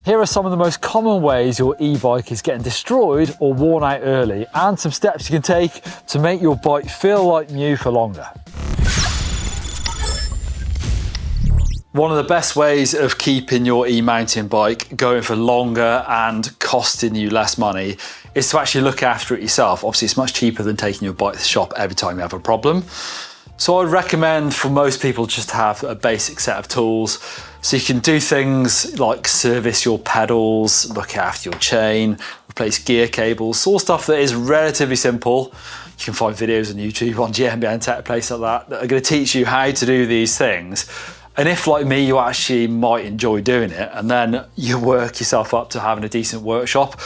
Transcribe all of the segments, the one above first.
Here are some of the most common ways your e-bike is getting destroyed or worn out early, and some steps you can take to make your bike feel like new for longer. One of the best ways of keeping your e-mountain bike going for longer and costing you less money is to actually look after it yourself. Obviously, it's much cheaper than taking your bike to the shop every time you have a problem. So I'd recommend for most people just to have a basic set of tools. So you can do things like service your pedals, look after your chain, replace gear cables, all stuff that is relatively simple. You can find videos on YouTube, on EMBN Tech, places like that are going to teach you how to do these things. And if, like me, you actually might enjoy doing it, and then you work yourself up to having a decent workshop.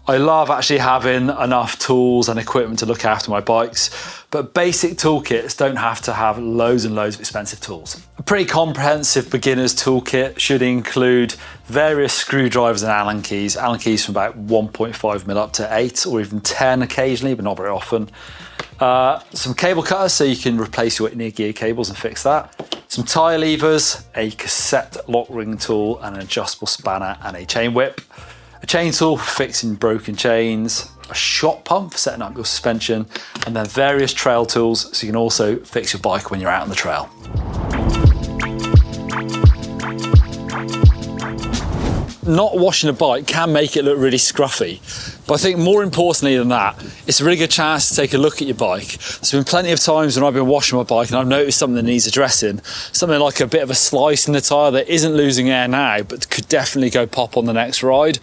I love actually having enough tools and equipment to look after my bikes, but basic toolkits don't have to have loads and loads of expensive tools. A pretty comprehensive beginner's toolkit should include various screwdrivers and Allen keys from about 1.5mm up to 8 or even 10 occasionally, but not very often. Some cable cutters so you can replace your inner gear cables and fix that. Some tyre levers, a cassette lock ring tool, and an adjustable spanner and a chain whip. A chain tool for fixing broken chains, a shock pump for setting up your suspension, and then various trail tools so you can also fix your bike when you're out on the trail. Not washing a bike can make it look really scruffy, but I think more importantly than that, it's a really good chance to take a look at your bike. There's been plenty of times when I've been washing my bike and I've noticed something that needs addressing, something like a bit of a slice in the tyre that isn't losing air now, but could definitely go pop on the next ride.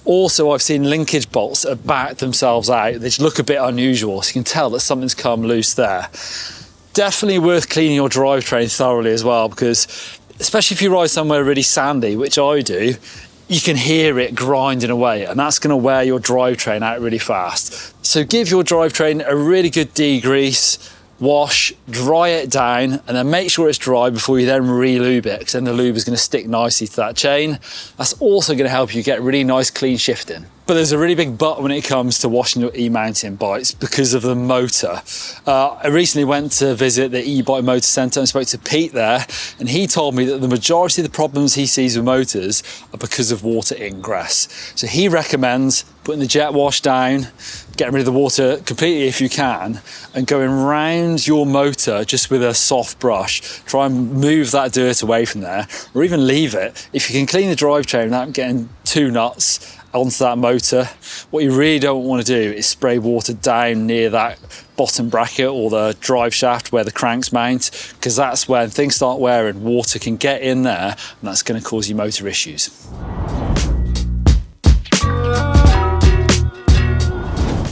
Also, I've seen linkage bolts that back themselves out. They just look a bit unusual, so you can tell that something's come loose there. Definitely worth cleaning your drivetrain thoroughly as well, because especially if you ride somewhere really sandy, which I do, you can hear it grinding away, and that's going to wear your drivetrain out really fast. So give your drivetrain a really good degrease, wash, dry it down, and then make sure it's dry before you then re-lube it, because then the lube is going to stick nicely to that chain. That's also going to help you get really nice clean shifting. But there's a really big but when it comes to washing your e-mountain bikes because of the motor. I recently went to visit the e-bike motor centre and spoke to Pete there, and he told me that the majority of the problems he sees with motors are because of water ingress. So he recommends putting the jet wash down, getting rid of the water completely if you can, and going round your motor just with a soft brush. Try and move that dirt away from there, or even leave it. If you can clean the drivetrain without getting too nuts onto that motor, what you really don't want to do is spray water down near that bottom bracket or the drive shaft where the cranks mount, because that's when things start wearing, water can get in there, and that's going to cause you motor issues.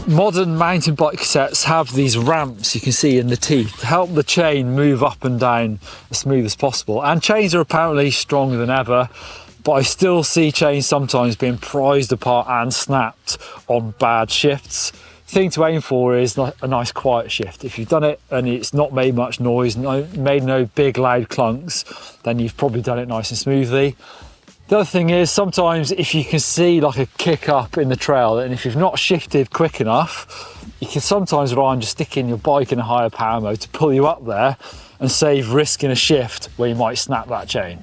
Modern mountain bike sets have these ramps you can see in the teeth to help the chain move up and down as smooth as possible, and chains are apparently stronger than ever, but I still see chains sometimes being prized apart and snapped on bad shifts. The thing to aim for is a nice quiet shift. If you've done it and it's not made much noise, made no big loud clunks, then you've probably done it nice and smoothly. The other thing is, sometimes if you can see like a kick up in the trail, and if you've not shifted quick enough, you can sometimes rely on just sticking your bike in a higher power mode to pull you up there and save risking a shift where you might snap that chain.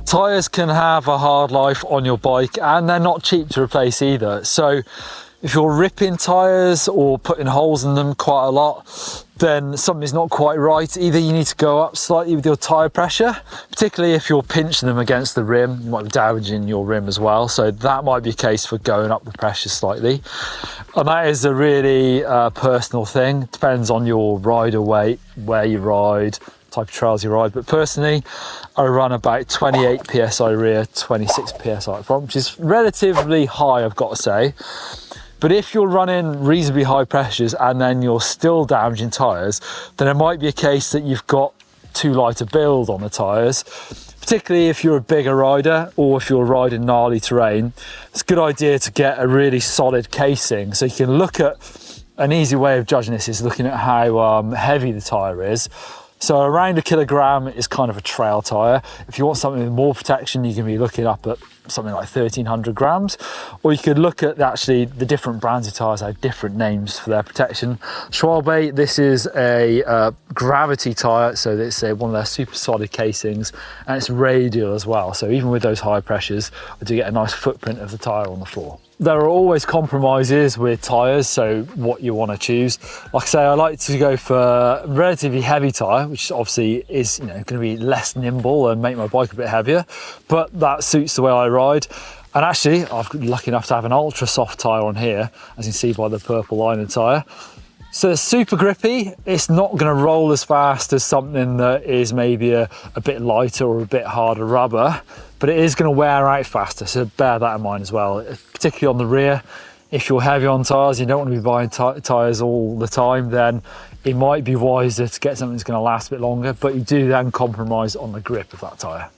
Tyres can have a hard life on your bike, and they're not cheap to replace either. So if you're ripping tyres or putting holes in them quite a lot, then something's not quite right. Either you need to go up slightly with your tyre pressure, particularly if you're pinching them against the rim, you might be damaging your rim as well. So that might be a case for going up the pressure slightly. And that is a really personal thing. It depends on your rider weight, where you ride, type of trails you ride. But personally, I run about 28 PSI rear, 26 PSI front, which is relatively high, I've got to say. But if you're running reasonably high pressures and then you're still damaging tyres, then it might be a case that you've got too light a build on the tyres. Particularly if you're a bigger rider or if you're riding gnarly terrain, it's a good idea to get a really solid casing. So you can look at, an easy way of judging this is looking at how heavy the tyre is. So around a kilogram is kind of a trail tyre. If you want something with more protection, you can be looking up at something like 1,300 grams, or you could look at actually the different brands of tyres have different names for their protection. Schwalbe, this is a gravity tyre, so it's one of their super solid casings, and it's radial as well. So even with those high pressures, I do get a nice footprint of the tyre on the floor. There are always compromises with tyres, so what you want to choose. Like I say, I like to go for a relatively heavy tyre, which obviously is going to be less nimble and make my bike a bit heavier, but that suits the way I ride. And actually, I'm lucky enough to have an ultra soft tyre on here, as you can see by the purple liner tyre. So it's super grippy. It's not going to roll as fast as something that is maybe a bit lighter or a bit harder rubber, but it is going to wear out faster, so bear that in mind as well, particularly on the rear. If you're heavy on tyres, you don't want to be buying tyres all the time, then it might be wiser to get something that's going to last a bit longer, but you do then compromise on the grip of that tyre.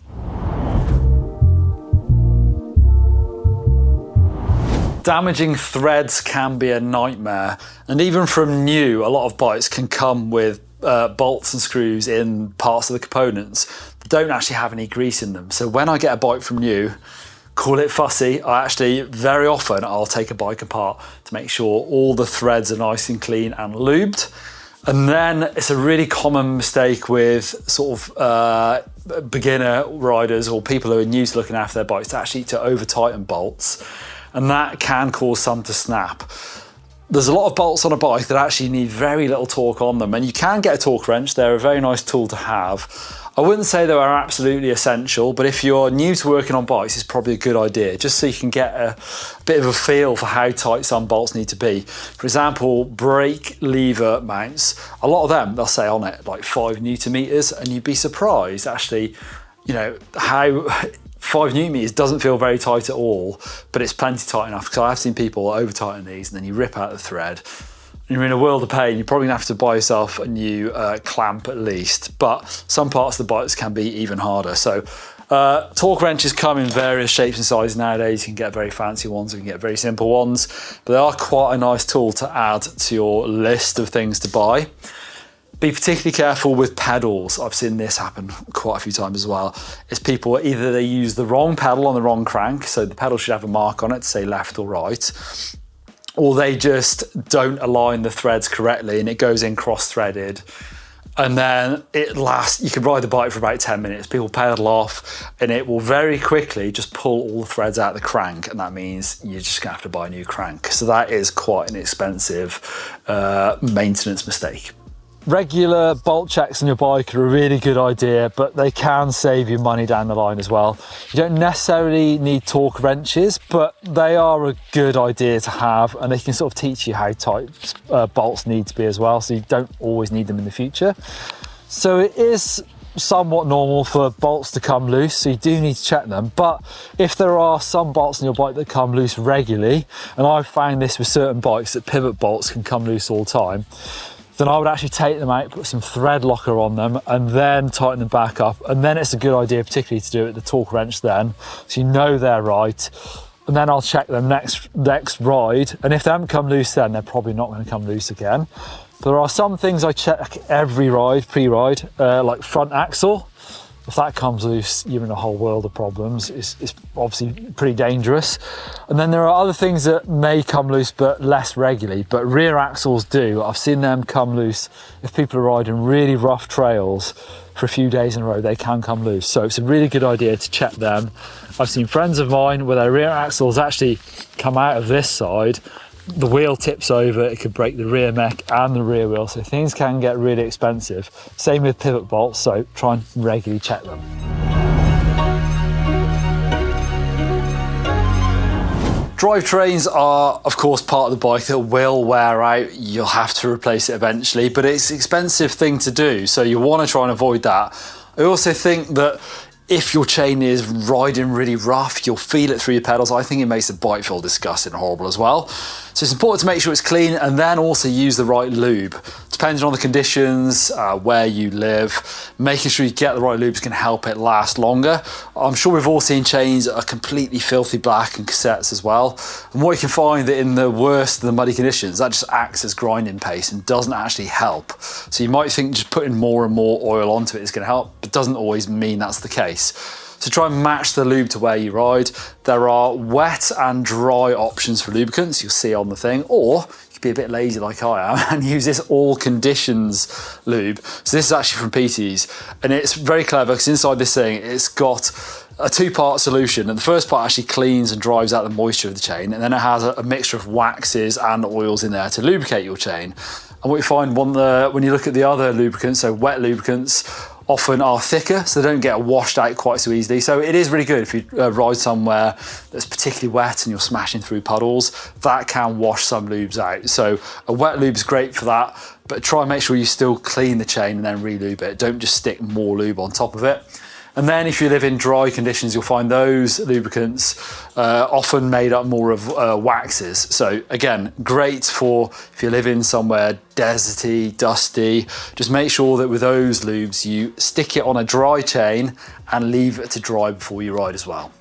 Damaging threads can be a nightmare, and even from new, a lot of bikes can come with bolts and screws in parts of the components that don't actually have any grease in them. So when I get a bike from new, call it fussy, very often I'll take a bike apart to make sure all the threads are nice and clean and lubed. And then it's a really common mistake with sort of beginner riders or people who are new to looking after their bikes to over tighten bolts. And that can cause some to snap. There's a lot of bolts on a bike that actually need very little torque on them, and you can get a torque wrench. They're a very nice tool to have. I wouldn't say they are absolutely essential, but if you're new to working on bikes, it's probably a good idea, just so you can get a bit of a feel for how tight some bolts need to be. For example, brake lever mounts, a lot of them, they'll say on it like 5 Newton meters, and you'd be surprised actually, how 5 Newton meters doesn't feel very tight at all, but it's plenty tight enough, because I've seen people over tighten these and then you rip out the thread. You're in a world of pain. You're probably gonna have to buy yourself a new clamp at least, but some parts of the bikes can be even harder. So torque wrenches come in various shapes and sizes nowadays. You can get very fancy ones, you can get very simple ones, but they are quite a nice tool to add to your list of things to buy. Be particularly careful with pedals. I've seen this happen quite a few times as well. It's people, either they use the wrong pedal on the wrong crank, so the pedal should have a mark on it to say left or right, or they just don't align the threads correctly and it goes in cross-threaded. And then you can ride the bike for about 10 minutes, people pedal off, and it will very quickly just pull all the threads out of the crank, and that means you're just gonna have to buy a new crank. So that is quite an expensive maintenance mistake. Regular bolt checks on your bike are a really good idea, but they can save you money down the line as well. You don't necessarily need torque wrenches, but they are a good idea to have, and they can sort of teach you how tight bolts need to be as well, so you don't always need them in the future. So it is somewhat normal for bolts to come loose, so you do need to check them. But if there are some bolts in your bike that come loose regularly, and I've found this with certain bikes that pivot bolts can come loose all the time, then I would actually take them out, put some thread locker on them, and then tighten them back up. And then it's a good idea, particularly to do it with the torque wrench then, so you know they're right. And then I'll check them next ride. And if they haven't come loose then, they're probably not going to come loose again. There are some things I check every ride, pre-ride, like front axle. If that comes loose, you're in a whole world of problems. It's obviously pretty dangerous. And then there are other things that may come loose, but less regularly, but rear axles do. I've seen them come loose. If people are riding really rough trails for a few days in a row, they can come loose. So it's a really good idea to check them. I've seen friends of mine where their rear axles actually come out of this side, the wheel tips over, it could break the rear mech and the rear wheel, so things can get really expensive. Same with pivot bolts, so try and regularly check them. Drivetrains are, of course, part of the bike that will wear out. You'll have to replace it eventually, but it's an expensive thing to do, so you want to try and avoid that. I also think that if your chain is riding really rough, you'll feel it through your pedals. I think it makes the bike feel disgusting and horrible as well. So it's important to make sure it's clean and then also use the right lube. Depending on the conditions, where you live, making sure you get the right lubes can help it last longer. I'm sure we've all seen chains that are completely filthy black and cassettes as well. And what you can find that in the worst of the muddy conditions, that just acts as grinding paste and doesn't actually help. So you might think just putting more and more oil onto it is going to help, but doesn't always mean that's the case. So try and match the lube to where you ride. There are wet and dry options for lubricants, you'll see on the thing, or be a bit lazy like I am and use this all conditions lube. So this is actually from PT's and it's very clever because inside this thing it's got a two-part solution, and the first part actually cleans and drives out the moisture of the chain, and then it has a mixture of waxes and oils in there to lubricate your chain. And what you find when you look at the other lubricants, so wet lubricants, often are thicker, so they don't get washed out quite so easily. So it is really good if you ride somewhere that's particularly wet and you're smashing through puddles, that can wash some lubes out. So a wet lube is great for that, but try and make sure you still clean the chain and then re-lube it. Don't just stick more lube on top of it. And then if you live in dry conditions, you'll find those lubricants often made up more of waxes. So again, great for if you live in somewhere deserty, dusty. Just make sure that with those lubes, you stick it on a dry chain and leave it to dry before you ride as well.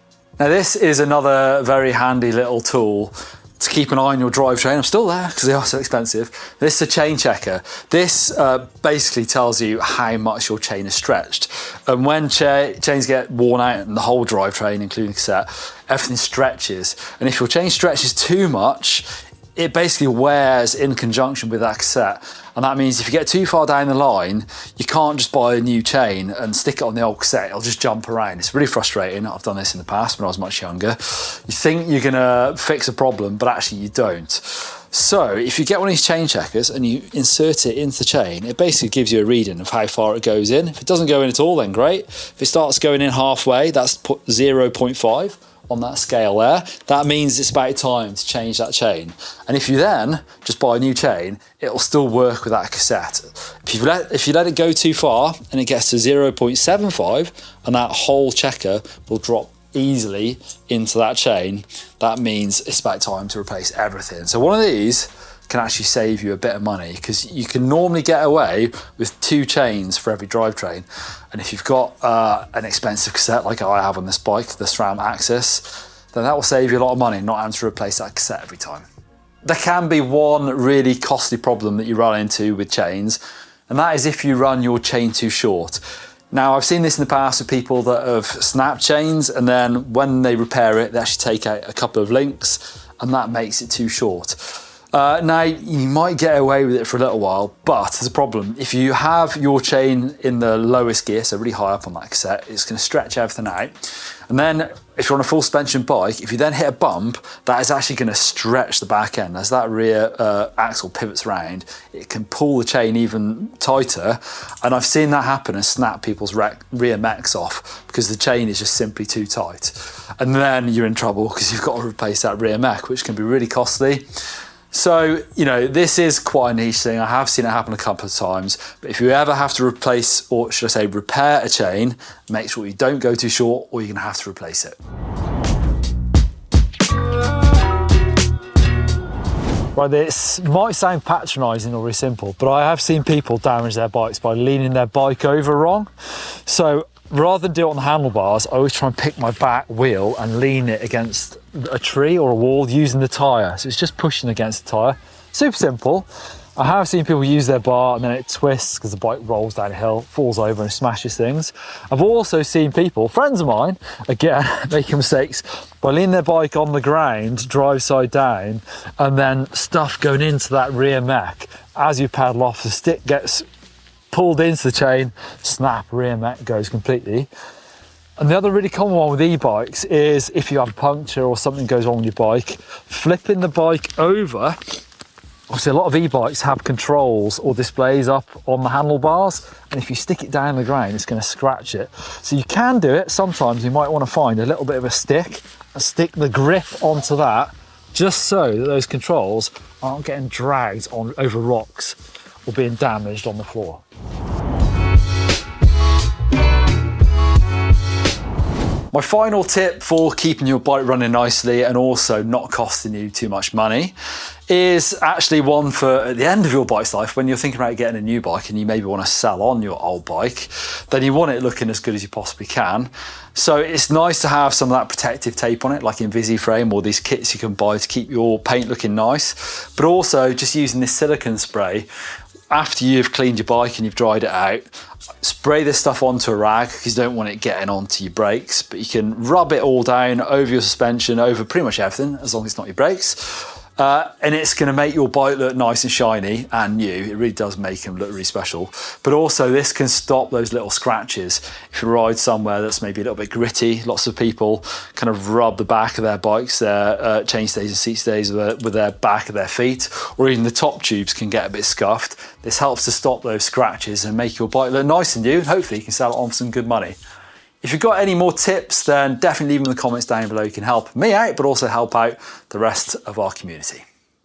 Now this is another very handy little tool to keep an eye on your drivetrain. I'm still there because they are so expensive. This is a chain checker. This basically tells you how much your chain is stretched. And when chains get worn out and the whole drivetrain, including cassette, everything stretches. And if your chain stretches too much, it basically wears in conjunction with that cassette. And that means if you get too far down the line, you can't just buy a new chain and stick it on the old cassette, it'll just jump around. It's really frustrating. I've done this in the past when I was much younger. You think you're gonna fix a problem, but actually you don't. So if you get one of these chain checkers and you insert it into the chain, it basically gives you a reading of how far it goes in. If it doesn't go in at all, then great. If it starts going in halfway, that's 0.5. on that scale there, that means it's about time to change that chain. And if you then just buy a new chain, it'll still work with that cassette. If you let it go too far and it gets to 0.75 and that whole checker will drop easily into that chain, that means it's about time to replace everything. So one of these can actually save you a bit of money because you can normally get away with 2 chains for every drivetrain. And if you've got an expensive cassette like I have on this bike, the SRAM Axis, then that will save you a lot of money not having to replace that cassette every time. There can be one really costly problem that you run into with chains, and that is if you run your chain too short. Now, I've seen this in the past with people that have snapped chains, and then when they repair it, they actually take out a couple of links, and that makes it too short. Now, you might get away with it for a little while, but there's a problem. If you have your chain in the lowest gear, so really high up on that cassette, it's going to stretch everything out. And then if you're on a full suspension bike, if you then hit a bump, that is actually going to stretch the back end. As that rear axle pivots around, it can pull the chain even tighter. And I've seen that happen and snap people's rear mechs off because the chain is just simply too tight. And then you're in trouble because you've got to replace that rear mech, which can be really costly. So, you know, this is quite a niche thing. I have seen it happen a couple of times, but if you ever have to replace, or should I say repair a chain, make sure you don't go too short or you're gonna have to replace it. Right, this might sound patronising or very simple, but I have seen people damage their bikes by leaning their bike over wrong. So rather than do it on the handlebars, I always try and pick my back wheel and lean it against a tree or a wall using the tyre. So it's just pushing against the tyre. Super simple. I have seen people use their bar and then it twists because the bike rolls down a hill, falls over and smashes things. I've also seen people, friends of mine, again, making mistakes by leaning their bike on the ground, drive side down, and then stuff going into that rear mech. As you pedal off, the stick gets pulled into the chain, snap, rear mech goes completely. And the other really common one with e-bikes is if you have a puncture or something goes wrong with your bike, flipping the bike over. Obviously a lot of e-bikes have controls or displays up on the handlebars, and if you stick it down the ground, it's going to scratch it. So you can do it. Sometimes you might want to find a little bit of a stick and stick the grip onto that, just so that those controls aren't getting dragged on over rocks or being damaged on the floor. My final tip for keeping your bike running nicely and also not costing you too much money is actually one for at the end of your bike's life, when you're thinking about getting a new bike and you maybe want to sell on your old bike, then you want it looking as good as you possibly can. So it's nice to have some of that protective tape on it, like Invisiframe or these kits you can buy to keep your paint looking nice. But also just using this silicone spray, after you've cleaned your bike and you've dried it out, spray this stuff onto a rag because you don't want it getting onto your brakes, but you can rub it all down over your suspension, over pretty much everything, as long as it's not your brakes. And it's going to make your bike look nice and shiny and new. It really does make them look really special. But also this can stop those little scratches. If you ride somewhere that's maybe a little bit gritty, lots of people kind of rub the back of their bikes, their chain stays and seat stays with their back of their feet, or even the top tubes can get a bit scuffed. This helps to stop those scratches and make your bike look nice and new, and hopefully you can sell it on for some good money. If you've got any more tips, then definitely leave them in the comments down below. You can help me out, but also help out the rest of our community.